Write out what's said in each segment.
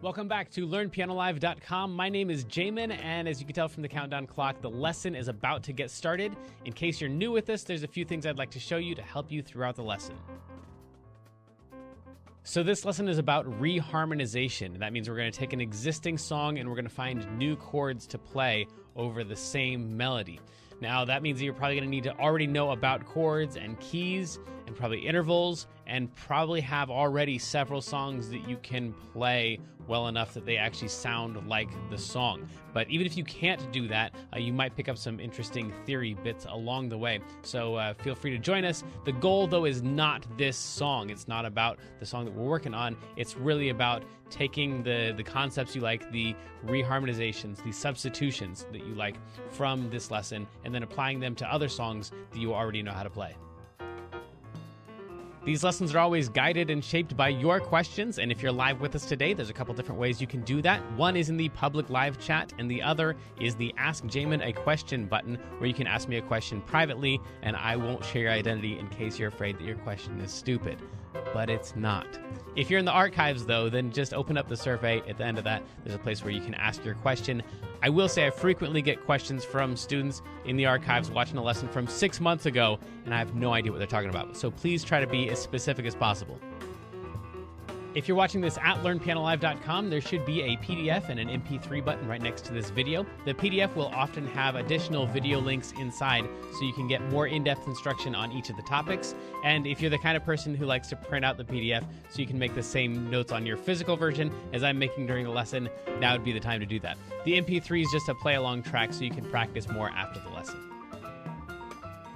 Welcome back to LearnPianoLive.com. My name is Jamin, and as you can tell from the countdown clock, the lesson is about to get started. In case you're new with us, there's a few things I'd like to show you to help you throughout the lesson. So this lesson is about reharmonization. That means we're going to take an existing song and we're going to find new chords to play over the same melody. Now, that means that you're probably going to need to already know about chords and keys and probably intervals, and probably have already several songs that you can play well enough that they actually sound like the song. But even if you can't do that, you might pick up some interesting theory bits along the way. So feel free to join us. The goal, though, is not this song. It's not about the song that we're working on. It's really about taking the concepts you like, the reharmonizations, the substitutions that you like from this lesson, and then applying them to other songs that you already know how to play. These lessons are always guided and shaped by your questions, and if you're live with us today, there's a couple different ways you can do that. One is in the public live chat, and the other is the Ask Jamin a Question button, where you can ask me a question privately, and I won't share your identity in case you're afraid that your question is stupid. But it's not. If you're in the archives, though, then just open up the survey. At the end of that, there's a place where you can ask your question. I will say I frequently get questions from students in the archives watching a lesson from 6 months ago, and I have no idea what they're talking about. So please try to be as specific as possible. If you're watching this at learnpianolive.com, there should be a PDF and an MP3 button right next to this video. The PDF will often have additional video links inside, so you can get more in-depth instruction on each of the topics. And if you're the kind of person who likes to print out the PDF so you can make the same notes on your physical version as I'm making during the lesson, now would be the time to do that. The MP3 is just a play-along track so you can practice more after the lesson.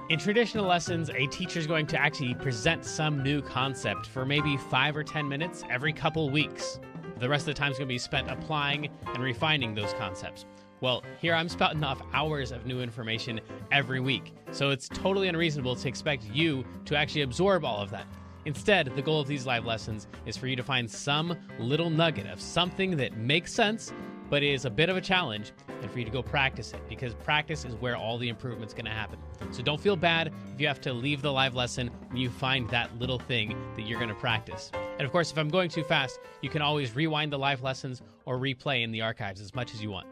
In traditional lessons, a teacher's going to actually present some new concept for maybe 5 or 10 minutes every couple weeks. The rest of the time is going to be spent applying and refining those concepts. Well, here I'm spouting off hours of new information every week, so it's totally unreasonable to expect you to actually absorb all of that. Instead, the goal of these live lessons is for you to find some little nugget of something that makes sense, but is a bit of a challenge, and for you to go practice it, because practice is where all the improvement's going to happen. So don't feel bad if you have to leave the live lesson when you find that little thing that you're going to practice. And of course, if I'm going too fast, you can always rewind the live lessons or replay in the archives as much as you want.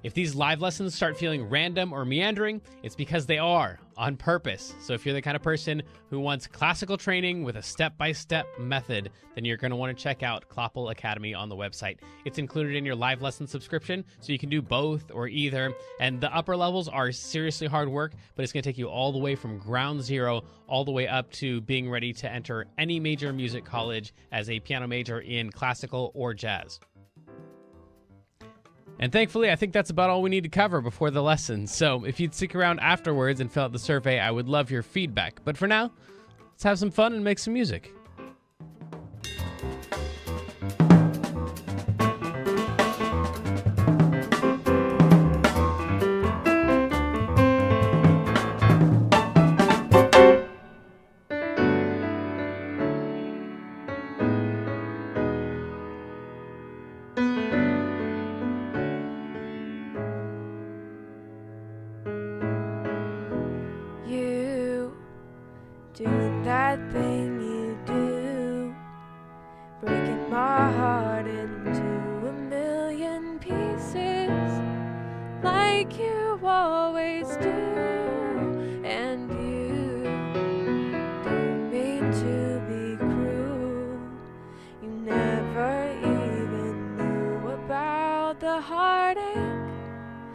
If these live lessons start feeling random or meandering, it's because they are, on purpose. So if you're the kind of person who wants classical training with a step-by-step method, then you're going to want to check out Kloppel Academy on the website. It's included in your live lesson subscription, so you can do both or either. And the upper levels are seriously hard work, but it's going to take you all the way from ground zero all the way up to being ready to enter any major music college as a piano major in classical or jazz. And thankfully, I think that's about all we need to cover before the lesson. So if you'd stick around afterwards and fill out the survey, I would love your feedback. But for now, let's have some fun and make some music. Doing that thing you do, breaking my heart into a million pieces, like you always do. And you don't mean to be cruel. You never even knew about the heartache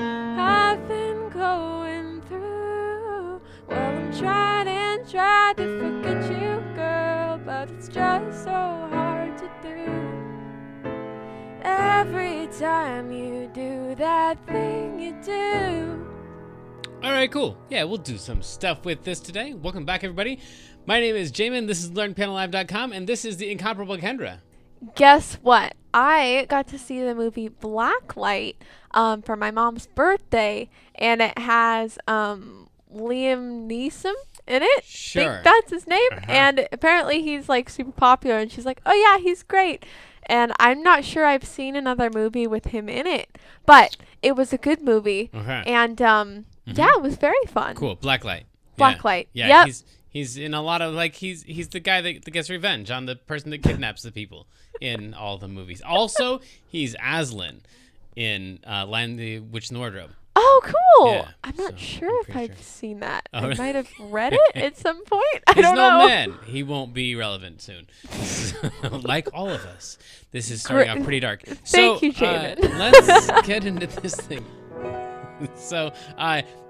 I've been going through. Well, I'm trying and trying to forget you, girl, but it's just so hard to do. Every time you do that thing you do. All right, cool. Yeah, we'll do some stuff with this today. Welcome back, everybody. My name is Jamin. This is LearnPianoLive.com, and this is the incomparable Kendra. Guess what? I got to see the movie Blacklight for my mom's birthday, and it has Liam Neeson in it. Sure. I think that's his name. And apparently he's like super popular, and she's like, oh yeah, he's great. And I'm not sure I've seen another movie with him in it, but it was a good movie. And yeah, it was very fun. Cool. Blacklight. Blacklight. Yeah. Yep. He's in a lot of, like, he's the guy that gets revenge on the person that kidnaps the people in all the movies. Also, he's Aslan in Lion, the Witch, and the Wardrobe. Oh, cool. Yeah, I'm not so sure I'm if pretty I've sure. seen that. Oh, I really? might have read it at some point. I He's don't an old know. man. He won't be relevant soon. Like all of us. This is starting off pretty dark. Thank you, Jamin. Let's get into this thing. So,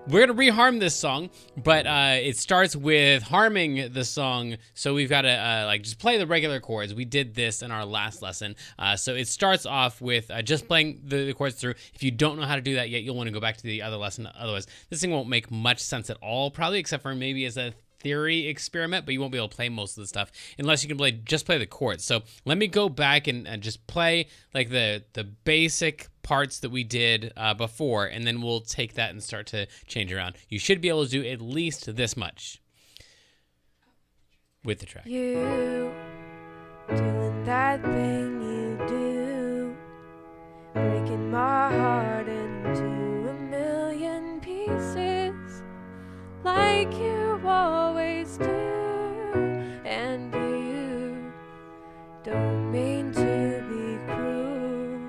we're going to reharm this song, but it starts with harming the song. So we've got to just play the regular chords. We did this in our last lesson. So it starts off with just playing the chords through. If you don't know how to do that yet, you'll want to go back to the other lesson. Otherwise, this thing won't make much sense at all, probably, except for maybe as a theory experiment, but you won't be able to play most of the stuff unless you can just play the chords. So let me go back and just play like the basic parts that we did before, and then we'll take that and start to change around. You should be able to do at least this much with the track. You doing that thing you do, breaking my heart into a million pieces, like you always do. And you don't mean to be cruel.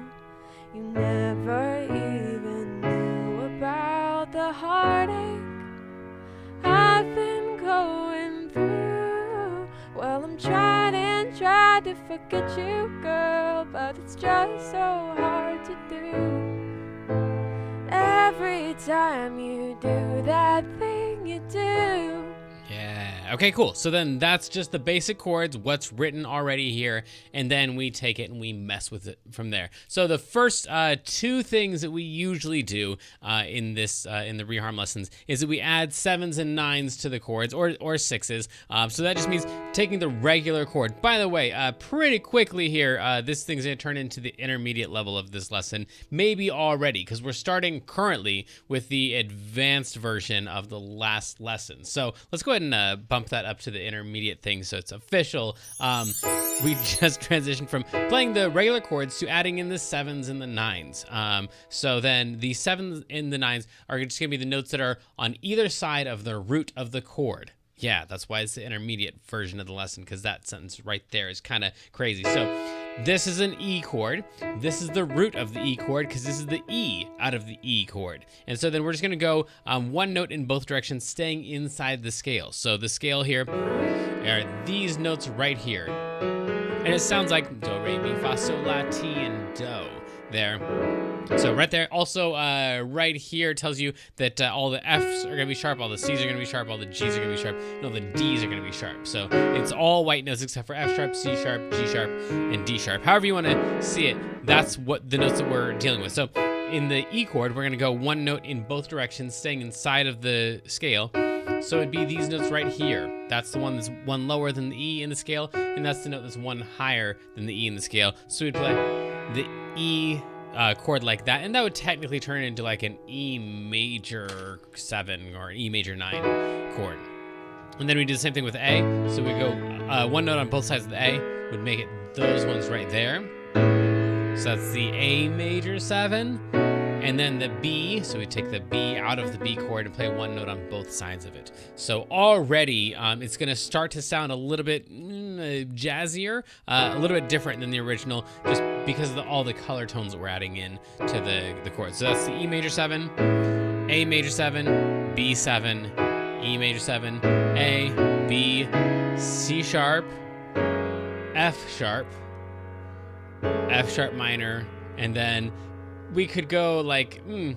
You never even knew about the heartache I've been going through. Well, I'm trying and trying to forget you, girl, but it's just so hard to do. Every time you do that thing you do. Yeah. Okay, cool. So then that's just the basic chords, what's written already here, and then we take it and we mess with it from there. So the first two things that we usually do in the reharm lessons is that we add sevens and nines to the chords, or sixes. So that just means taking the regular chord. By the way, pretty quickly here, this thing's going to turn into the intermediate level of this lesson, maybe already, because we're starting currently with the advanced version of the last lesson. So let's go ahead and bump that up to the intermediate thing so it's official. We just transitioned from playing the regular chords to adding in the sevens and the nines. So then the sevens and the nines are just going to be the notes that are on either side of the root of the chord. Yeah, that's why it's the intermediate version of the lesson, because that sentence right there is kind of crazy. So this is an E chord. This is the root of the E chord, because this is the E out of the E chord. And so then we're just going to go one note in both directions, staying inside the scale. So the scale here are these notes right here. And it sounds like do, re, mi, fa, sol, la, ti, and do there. So right there. Also, right here tells you that all the Fs are going to be sharp, all the Cs are going to be sharp, all the Gs are going to be sharp, and all the Ds are going to be sharp. So it's all white notes except for F sharp, C sharp, G sharp, and D sharp. However you want to see it, that's what the notes that we're dealing with. So in the E chord, we're going to go one note in both directions, staying inside of the scale. So it'd be these notes right here. That's the one that's one lower than the E in the scale, and that's the note that's one higher than the E in the scale. So we'd play the E chord like that, and that would technically turn into like an E major 7 or an E major 9 chord. And then we do the same thing with A. So we go one note on both sides of the A would make it those ones right there. So that's the A major 7. And then the B, so we take the B out of the B chord and play one note on both sides of it. So already it's going to start to sound a little bit jazzier, a little bit different than the original, just because of all the color tones that we're adding in to the chords. So that's the E major 7, A major 7, B 7, E major 7, A, B, C sharp, F sharp minor, and then we could go like, we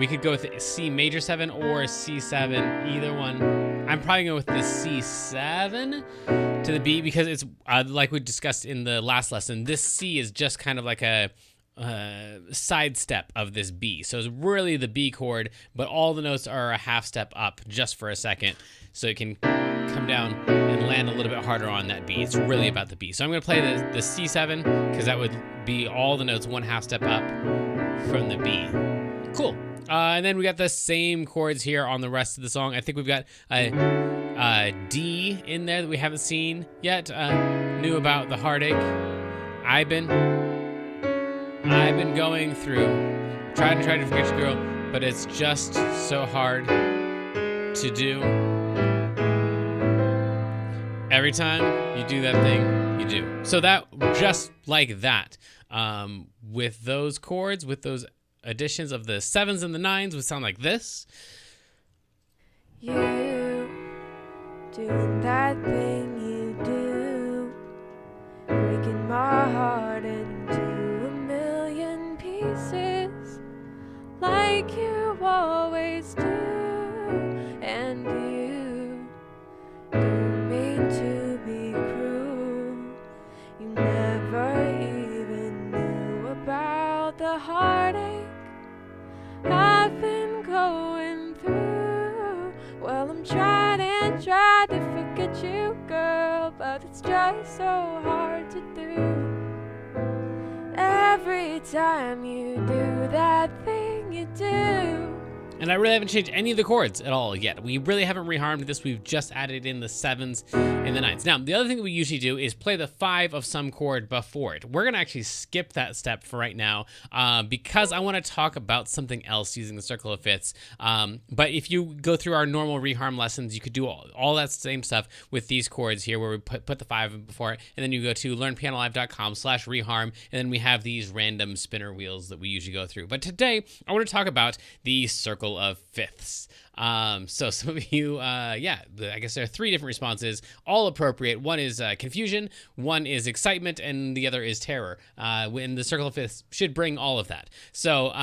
could go with C major 7 or C7, either one. I'm probably going with the C7 to the B because it's, like we discussed in the last lesson, this C is just kind of like a side step of this B. So it's really the B chord, but all the notes are a half step up just for a second. So it can come down and land a little bit harder on that B. It's really about the B. So I'm going to play the C7 because that would be all the notes one half step up from the B. Cool. And then we got the same chords here on the rest of the song. I think we've got a D in there that we haven't seen yet. Knew about the heartache. I've been going through, trying to forget you, girl, but it's just so hard to do. Every time you do that thing, you do. So that, just like that, with those chords, with those additions of the 7s and the 9s would sound like this. You doing that thing you do, breaking my heart into a million pieces, like you always do. And you don't mean to be cruel. You never even knew about the heartache I've been going through. Well, I'm trying and trying to forget you, girl, but it's just so hard to do. Every time you do that thing you do. And I really haven't changed any of the chords at all yet. We really haven't reharmed this. We've just added in the 7s and the 9s. Now, the other thing that we usually do is play the 5 of some chord before it. We're going to actually skip that step for right now because I want to talk about something else using the circle of fifths. But if you go through our normal reharm lessons, you could do all that same stuff with these chords here where we put the 5 before it. And then you go to learnpianolive.com/reharm. And then we have these random spinner wheels that we usually go through. But today, I want to talk about the circle of fifths. So some of you, I guess there are 3 different responses, all appropriate. One is confusion, one is excitement, and the other is terror. When the circle of fifths should bring all of that. So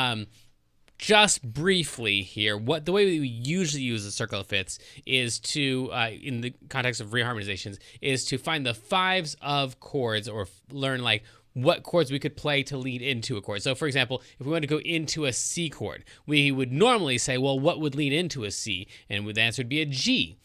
just briefly here, the way we usually use the circle of fifths is to, in the context of reharmonizations, is to find the 5s of chords or learn like what chords we could play to lead into a chord. So for example, if we want to go into a C chord, we would normally say, well, what would lead into a C? And the answer would be a G.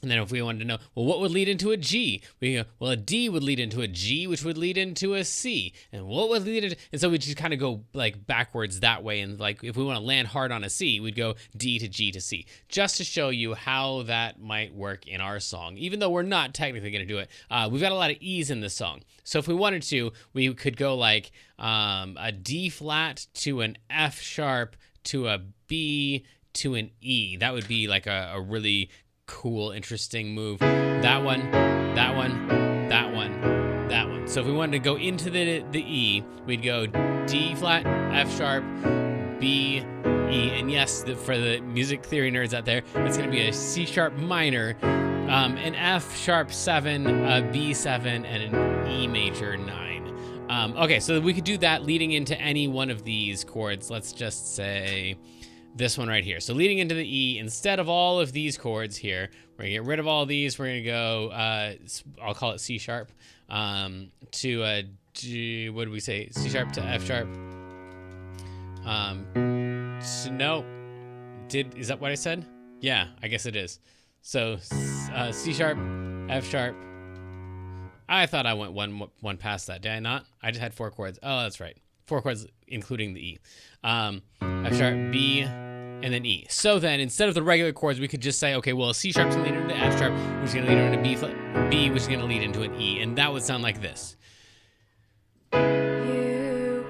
And then if we wanted to know, well, what would lead into a G? We go, well, a D would lead into a G, which would lead into a C. And what would lead into, and so we just kind of go like backwards that way. And like, if we want to land hard on a C, we'd go D to G to C, just to show you how that might work in our song, even though we're not technically going to do it. We've got a lot of E's in this song. So if we wanted to, we could go like a D flat to an F sharp to a B to an E. That would be like a really cool, interesting move. That one, that one, that one, that one. So if we wanted to go into the E, we'd go D flat, F sharp, B, E. And yes, for the music theory nerds out there, it's going to be a C sharp minor, an F sharp 7, a B7, and an E major 9. Okay, so we could do that leading into any one of these chords. Let's just say this one right here. So leading into the E, instead of all of these chords here, we're gonna get rid of all of these. We're gonna go, I'll call it C sharp, to a G, what did we say? C sharp to F sharp. No, is that what I said? Yeah, I guess it is. So C sharp, F sharp. I thought I went one past that, did I not? I just had 4 chords. Oh, that's right. 4 chords, including the E. F sharp, B, and then E. So then, instead of the regular chords, we could just say, okay, well, C sharp's going to lead into F sharp, which is going to lead into B flat, B, which is going to lead into an E, and that would sound like this. You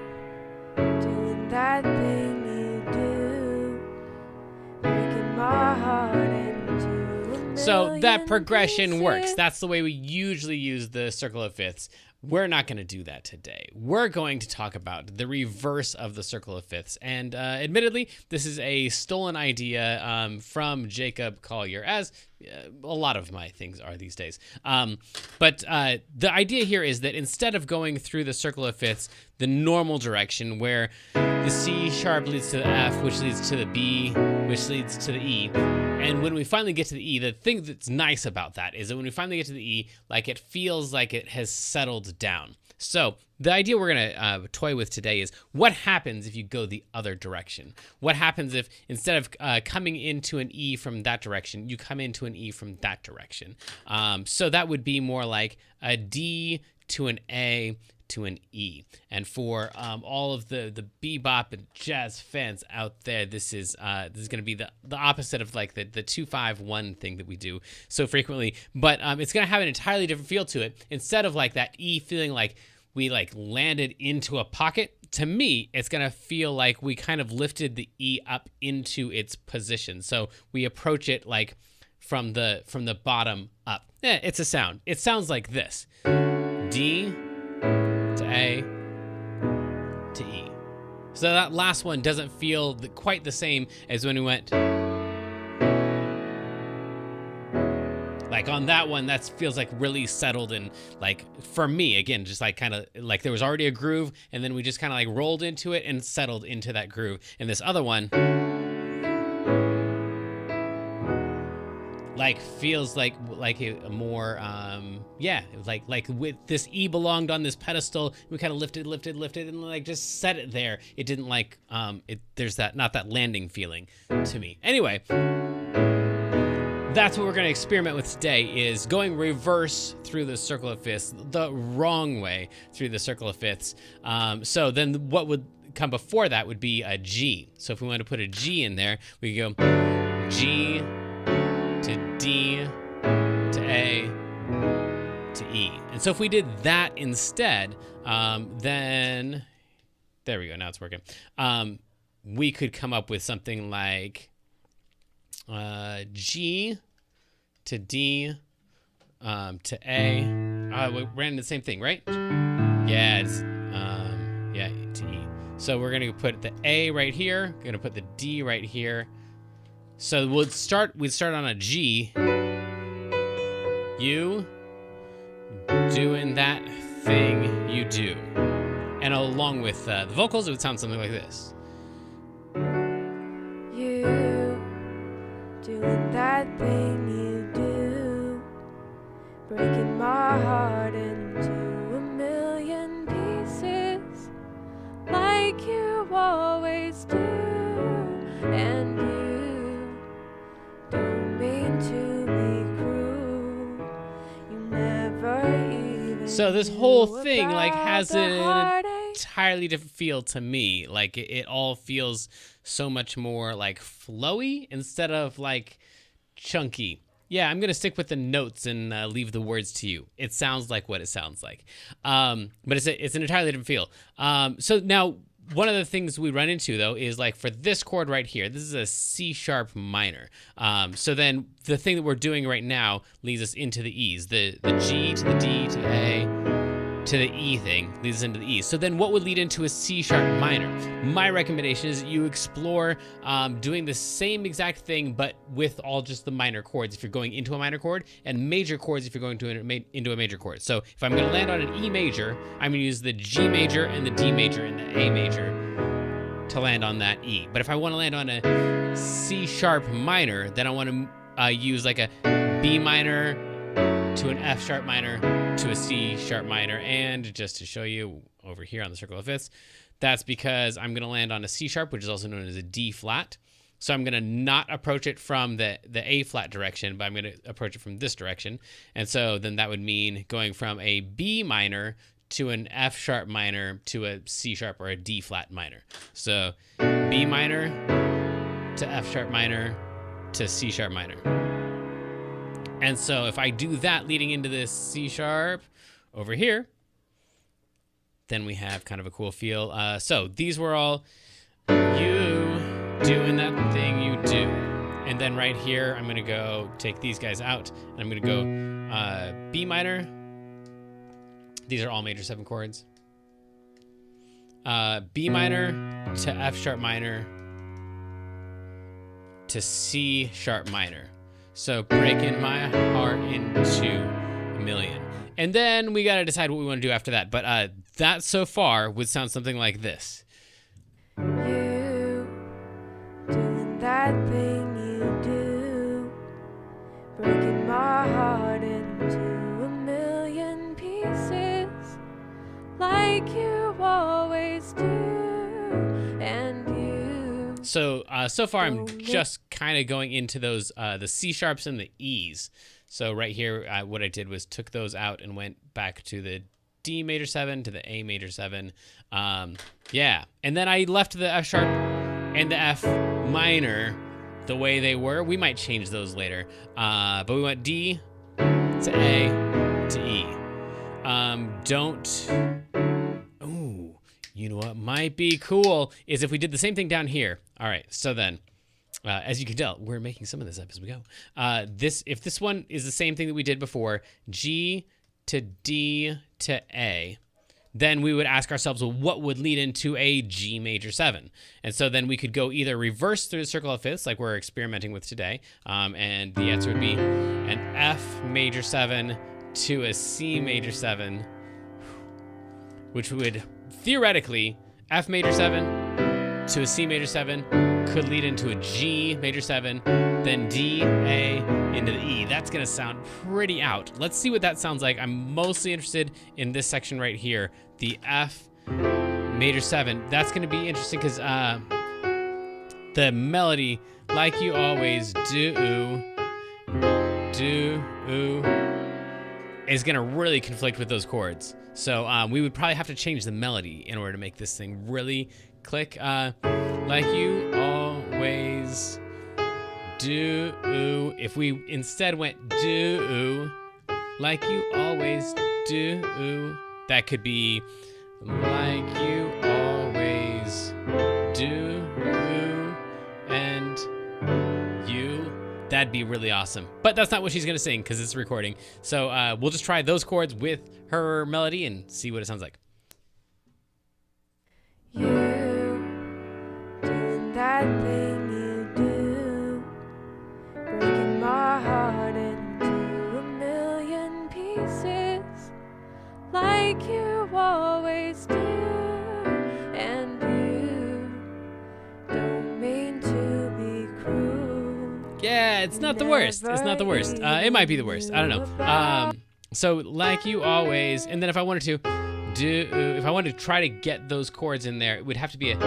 doing that thing you do, breaking my heart into a So that progression pieces. works. That's the way we usually use the circle of fifths. We're not going to do that today. We're going to talk about the reverse of the circle of fifths. And admittedly, this is a stolen idea from Jacob Collier, as a lot of my things are these days. But the idea here is that instead of going through the circle of fifths, the normal direction where the C sharp leads to the F, which leads to the B, which leads to the E. And when we finally get to the E, the thing that's nice about that is that when we finally get to the E, like it feels like it has settled down. So the idea we're going to toy with today is what happens if you go the other direction? What happens if instead of coming into an E from that direction, you come into an E from that direction? So that would be more like a D to an A to an E. And for all of the bebop and jazz fans out there, this is going to be the opposite of like the 2-5-1 thing that we do so frequently. But it's going to have an entirely different feel to it. Instead of like that E feeling like we like landed into a pocket, to me, it's going to feel like we kind of lifted the E up into its position. So we approach it like from the bottom up. It's a sound. It sounds like this. D to A to E. So that last one doesn't feel quite the same as when we went. Like on that one, that feels like really settled and like for me, again, just like kind of like there was already a groove and then we just kind of like rolled into it and settled into that groove. And this other one like feels like a more like with this E belonged on this pedestal, we kind of lifted and like just set it there. It didn't like there's that not that landing feeling to me. Anyway, that's what we're going to experiment with today, is going reverse through the circle of fifths, the wrong way through the circle of fifths. So then what would come before that would be a G. So if we want to put a G in there, we could go G to D to A to E. And so if we did that instead, then there we go. Now it's working. We could come up with something like G to D to A. We ran the same thing, right? Yeah, it's to E. So we're gonna put the A right here. Gonna put the D right here. So we'd start on a G. You doing that thing you do, and along with the vocals, it would sound something like this. You doing that thing you do, breaking my heart into a million pieces, like you always do, and you don't mean to be cruel. You never even. So this whole thing like has an entirely different feel to me. Like it all feels so much more like flowy instead of like chunky. Yeah, I'm gonna stick with the notes and leave the words to you. It sounds like what it sounds like, but it's an entirely different feel. So now one of the things we run into though is like for this chord right here, this is a C sharp minor. So then the thing that we're doing right now leads us into the E's, the G to the D to the A to the E thing leads us into the E. So then what would lead into a C sharp minor? My recommendation is that you explore doing the same exact thing, but with all just the minor chords if you're going into a minor chord, and major chords if you're going to into a major chord. So if I'm gonna land on an E major, I'm gonna use the G major and the D major and the A major to land on that E. But if I wanna land on a C sharp minor, then I wanna use like a B minor to an F sharp minor to a C sharp minor. And just to show you over here on the circle of fifths, that's because I'm going to land on a C sharp, which is also known as a D flat. So I'm going to not approach it from the A flat direction, but I'm going to approach it from this direction. And so then that would mean going from a B minor to an F sharp minor to a C sharp or a D flat minor. So B minor to F sharp minor to C sharp minor. And so if I do that leading into this C sharp over here, then we have kind of a cool feel. So these were all you doing that thing you do. And then right here, I'm going to go take these guys out, and I'm going to go B minor. These are all major 7 chords. B minor to F sharp minor to C sharp minor. So breaking my heart into a million. And then we got to decide what we want to do after that. But that so far would sound something like this. You doing that thing you do, breaking my heart into a million pieces, like you always do, and you. So far I'm just kind of going into those the C sharps and the E's. So right here, what I did was took those out and went back to the D major 7 to the A major 7. Yeah, and then I left the F sharp and the F minor the way they were. We might change those later, but we went D to A to E. You know what might be cool is if we did the same thing down here. All right, so then, as you can tell, we're making some of this up as we go. If this one is the same thing that we did before, G to D to A, then we would ask ourselves, well, what would lead into a G major 7? And so then we could go either reverse through the circle of fifths, like we're experimenting with today, and the answer would be an F major 7 to a C major 7, which would theoretically, F major 7 to a C major 7 could lead into a G major 7, then D, A, into the E. That's gonna sound pretty out. Let's see what that sounds like. I'm mostly interested in this section right here, the F major 7. That's gonna be interesting because the melody, like you always do, is gonna really conflict with those chords. So we would probably have to change the melody in order to make this thing really click. Like you always do. If we instead went do, like you always do, that could be like you always do, and you. That'd be really awesome. But that's not what she's gonna sing because it's a recording. So we'll just try those chords with her melody and see what it sounds like. You doing that thing you do, breaking my heart into a million pieces, like you always do, and you don't mean to be cruel. Yeah, it's not the worst. It's not the worst. It might be the worst. I don't know. So like you always, and then if I wanted to try to get those chords in there, it would have to be a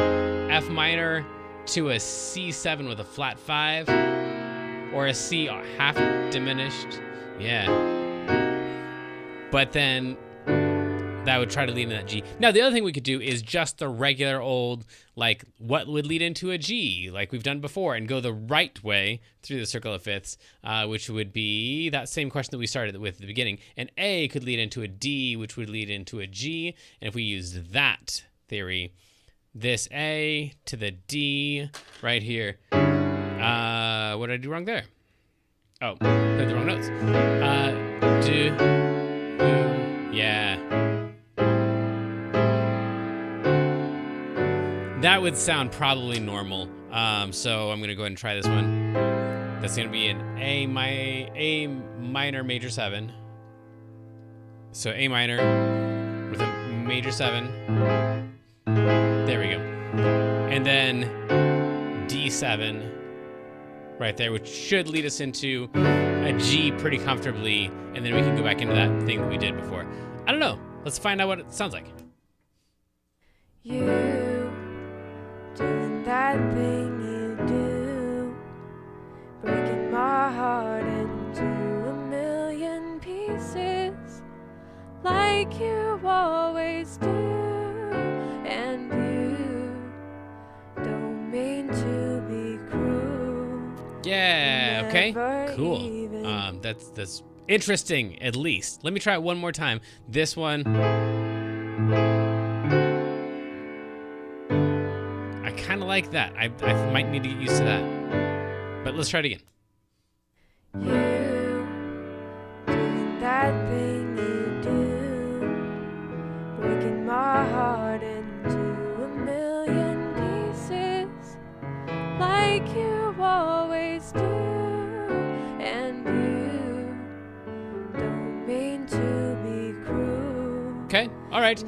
F minor to a C7 with a flat 5, or a C half diminished. Yeah. But then that would try to lead into that G. Now, the other thing we could do is just the regular old, like, what would lead into a G, like we've done before, and go the right way through the circle of fifths, which would be that same question that we started with at the beginning. And A could lead into a D, which would lead into a G. And if we use that theory, this A to the D right here. What did I do wrong there? Oh, played the wrong notes. Yeah. That would sound probably normal. So I'm gonna go ahead and try this one. That's gonna be an A minor major 7. So A minor with a major 7. There we go. And then D7 right there, which should lead us into a G pretty comfortably, and then we can go back into that thing that we did before. I don't know. Let's find out what it sounds like. You doing that thing you do, breaking my heart into a million pieces, like you always do, and you don't mean to be cruel. Yeah, okay, cool. That's interesting, at least. Let me try it one more time. This one, I kind of like that. I might need to get used to that. But let's try it again. You doing that thing you do, breaking my heart into a million pieces, like you always do, and you don't mean to be cruel. Okay, all right.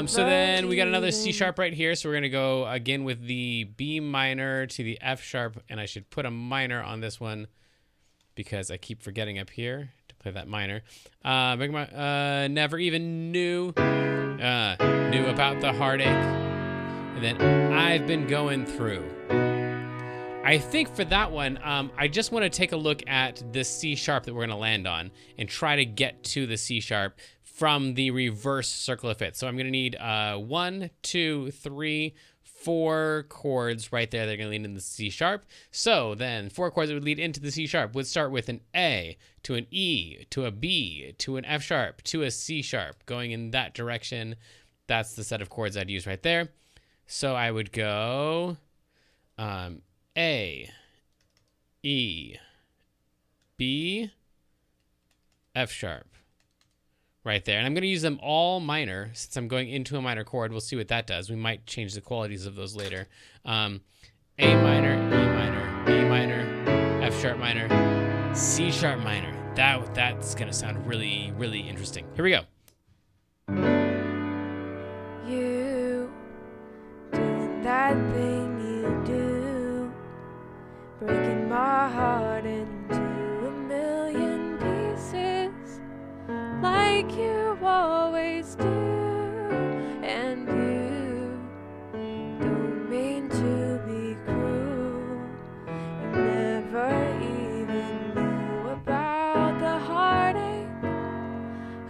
So then we got another C sharp right here. So we're gonna go again with the B minor to the F sharp, and I should put a minor on this one because I keep forgetting up here to play that minor. Never even knew about the heartache, and then I've been going through. I think for that one, I just want to take a look at this C sharp that we're going to land on and try to get to the C sharp from the reverse circle of fifths. So I'm going to need 1, 2, 3, 4 chords right there that are going to lead into the C sharp. So then 4 chords that would lead into the C sharp would start with an A to an E to a B to an F sharp to a C sharp, going in that direction. That's the set of chords I'd use right there. So I would go A, E, B, F sharp, right there. And I'm going to use them all minor since I'm going into a minor chord. We'll see what that does. We might change the qualities of those later. A minor, E minor, B minor, F sharp minor, C sharp minor. That's going to sound really, really interesting. Here we go. You doing that thing you do, breaking my heart into a million pieces, like you always do. And you don't mean to be cruel. You never even knew about the heartache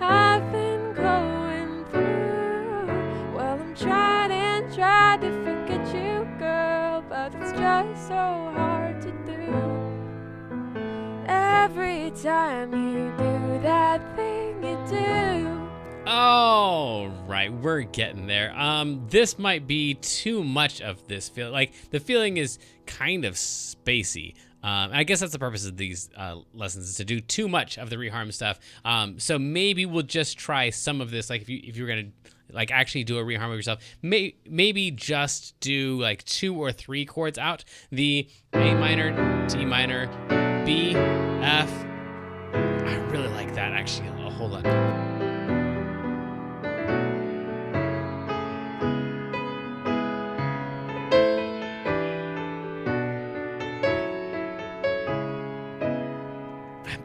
I've been going through. Well, I'm trying and trying to forget you, girl, but it's just so hard to do. Every time you do that thing you do. All right, we're getting there. This might be too much of this feel. Like the feeling is kind of spacey. And I guess that's the purpose of these lessons, is to do too much of the reharm stuff. So maybe we'll just try some of this. Like if you're gonna like actually do a reharm of yourself, maybe just do like 2 or 3 chords out. The A minor, D minor, B, F. I really like that actually. Oh, hold on.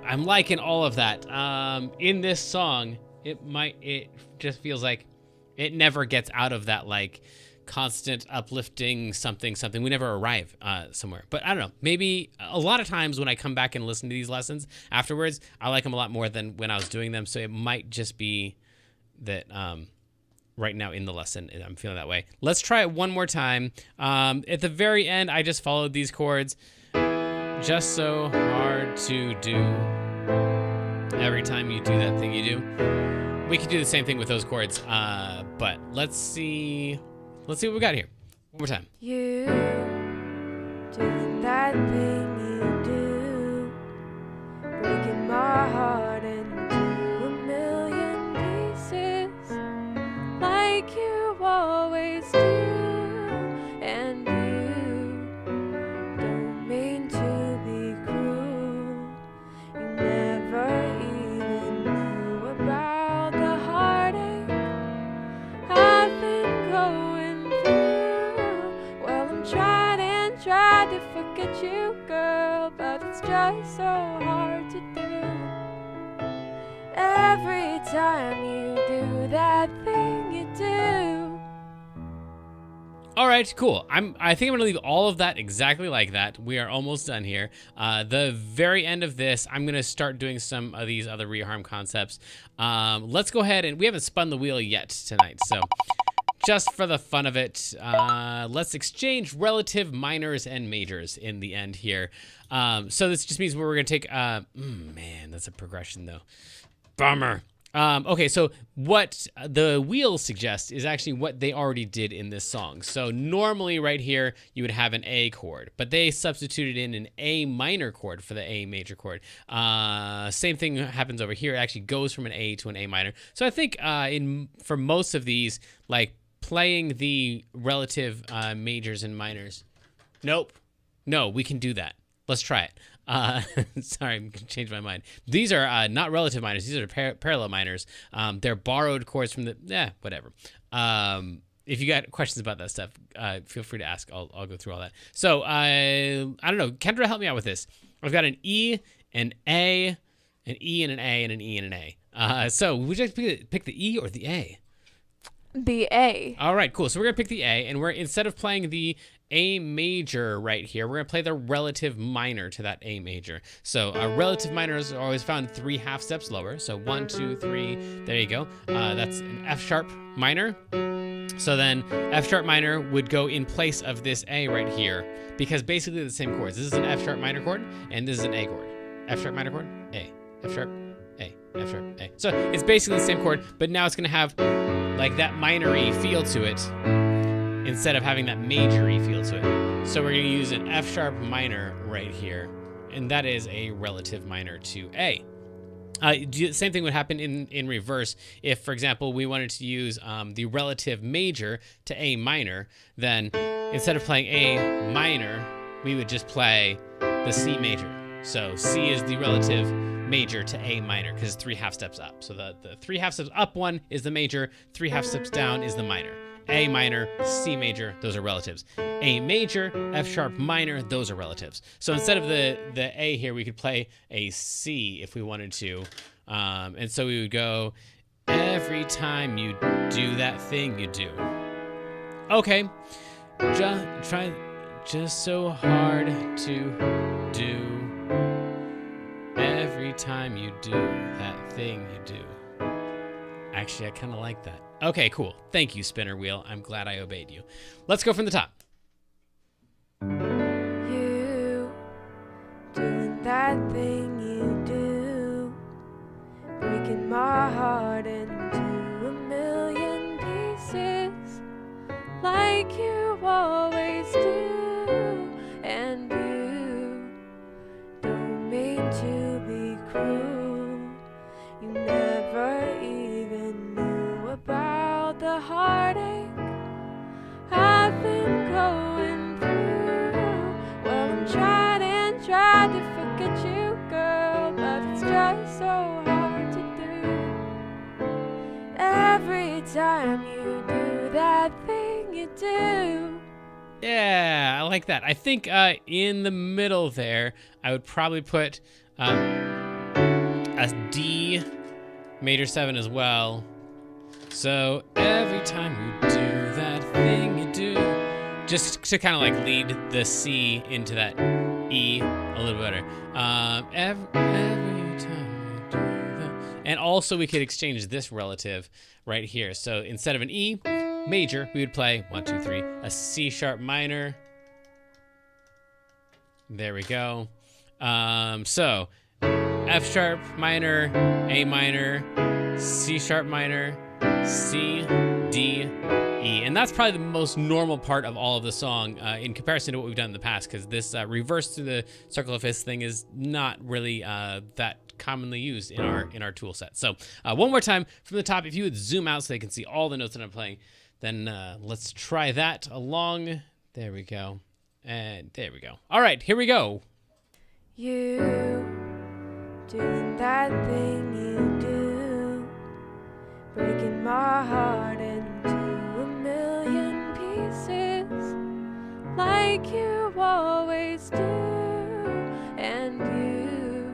I'm liking all of that. In this song, it just feels like it never gets out of that like constant uplifting something. We never arrive somewhere. But I don't know. Maybe a lot of times when I come back and listen to these lessons afterwards, I like them a lot more than when I was doing them. So it might just be that right now in the lesson I'm feeling that way. Let's try it one more time. At the very end, I just followed these chords. Just so hard to do. Every time you do that thing you do. We could do the same thing with those chords, but let's see what we got here. One more time. You doing that thing you do, breaking my heart into a million pieces, like you always do. And you don't mean to be cruel. You never even knew about the heartache I've been going through. Well, I'm trying and trying to forget you, girl, but it's just so hard to do. Every time you do that thing you do. All right, cool. I think I'm gonna leave all of that exactly like that. We are almost done here. The very end of this, I'm gonna start doing some of these other reharm concepts. Let's go ahead, and we haven't spun the wheel yet tonight, so just for the fun of it, let's exchange relative minors and majors in the end here. So this just means we're gonna take, man, that's a progression though. Bummer. Okay, so what the wheel suggests is actually what they already did in this song. So normally right here, you would have an A chord, but they substituted in an A minor chord for the A major chord. Same thing happens over here. It actually goes from an A to an A minor. So I think for most of these, like playing the relative majors and minors. Nope. No, we can do that. Let's try it. Sorry, I'm gonna change my mind. These are not relative minors. These are parallel minors. They're borrowed chords from the, whatever. If you got questions about that stuff, feel free to ask. I'll go through all that. So I don't know. Kendra, help me out with this. I've got an E, an A, an E, and an A, and an E, and an A. So would you like to pick the E or the A? The A. All right, cool. So we're gonna pick the A, and we're instead of playing the A major right here, we're gonna play the relative minor to that A major. So relative minors are always found 3 half steps lower. So 1, 2, 3. There you go. That's an F sharp minor. So then F sharp minor would go in place of this A right here because basically the same chords. This is an F sharp minor chord, and this is an A chord. F sharp minor chord, A, F sharp, A, F sharp, A. So it's basically the same chord, but now it's gonna have like that minor-y feel to it instead of having that major-y feel to it. So we're gonna use an F sharp minor right here, and that is a relative minor to A. Same thing would happen in reverse. If, for example, we wanted to use the relative major to A minor, then instead of playing A minor, we would just play the C major. So C is the relative major to A minor because it's 3 half steps up. So the 3 half steps up one is the major, 3 half steps down is the minor. A minor, C major, those are relatives. A major, F sharp minor, those are relatives. So instead of the A here, we could play a C if we wanted to. And so we would go, every time you do that thing you do. Okay, try just so hard to do. Every time you do that thing you do. Actually, I kind of like that. Okay, cool. Thank you, spinner wheel. I'm glad I obeyed you. Let's go from the top. You doing that thing you do, breaking my heart into a million pieces, like you always do. And you don't mean to be cruel. You never even knew about the heartache I've been going through. Well, I'm trying and trying to forget you, girl, but it's just so hard to do. Every time you do that thing you do. Yeah, I like that. I think in the middle there, I would probably put a D major 7 as well. So every time you do that thing you do, just to kind of like lead the C into that E a little better. Every time you do that. And also we could exchange this relative right here. So instead of an E major, we would play 1, 2, 3, a C sharp minor. There we go. So F sharp minor, A minor, C sharp minor, C, D, E. And that's probably the most normal part of all of the song in comparison to what we've done in the past, because this reverse through the circle of fifths thing is not really that commonly used in our tool set. So one more time from the top, if you would zoom out so they can see all the notes that I'm playing, then let's try that along. There we go. And there we go. All right, here we go. You doing that thing you do, breaking my heart into a million pieces, like you always do. And you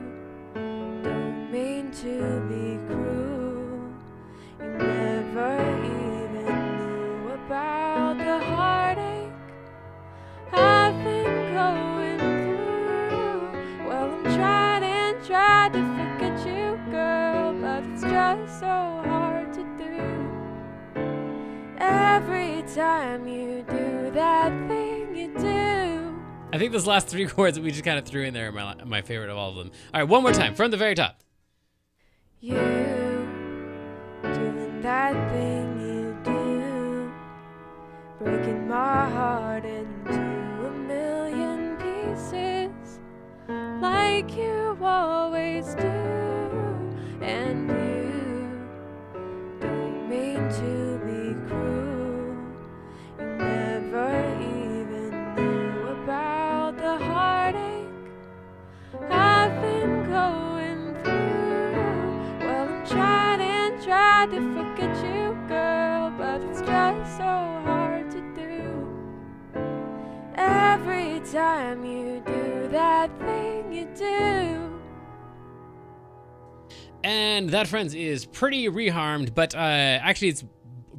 don't mean to be cruel. You never even knew about the heartache I've been going through. Well, I'm trying and trying to forget you, girl, but it's just so hard to do. Every time you do that thing you do. I think those last 3 chords that we just kind of threw in there are my favorite of all of them. All right, one more time from the very top. You doing that thing you do, breaking my heart into a million pieces, like you always do. And you don't mean to be cruel. You never even knew about the heartache I've been going through. Well, I'm trying and trying to forget you, girl, but it's just so hard to do. Every time you do that thing you do. And that, friends, is pretty reharmed, but actually it's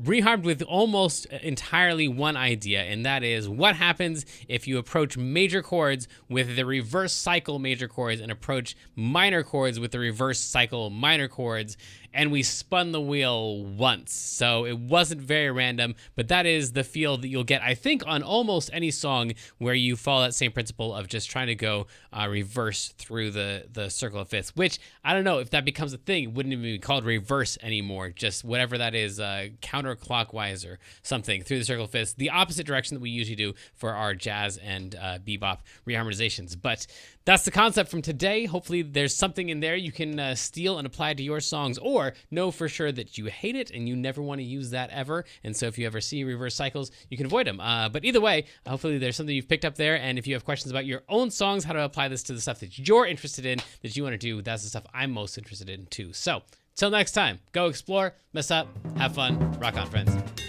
reharmed with almost entirely one idea, and that is what happens if you approach major chords with the reverse cycle major chords and approach minor chords with the reverse cycle minor chords, and we spun the wheel once. So it wasn't very random, but that is the feel that you'll get, I think, on almost any song where you follow that same principle of just trying to go reverse through the circle of fifths, which I don't know if that becomes a thing. It wouldn't even be called reverse anymore. Just whatever that is, counter counterclockwise or something through the circle of fifths, the opposite direction that we usually do for our jazz and bebop reharmonizations. But that's the concept from today. Hopefully there's something in there you can steal and apply to your songs, or know for sure that you hate it and you never want to use that ever. And so if you ever see reverse cycles, you can avoid them. But either way, hopefully there's something you've picked up there. And if you have questions about your own songs, how to apply this to the stuff that you're interested in, that you want to do, that's the stuff I'm most interested in too. So till next time, go explore, mess up, have fun, rock on, friends.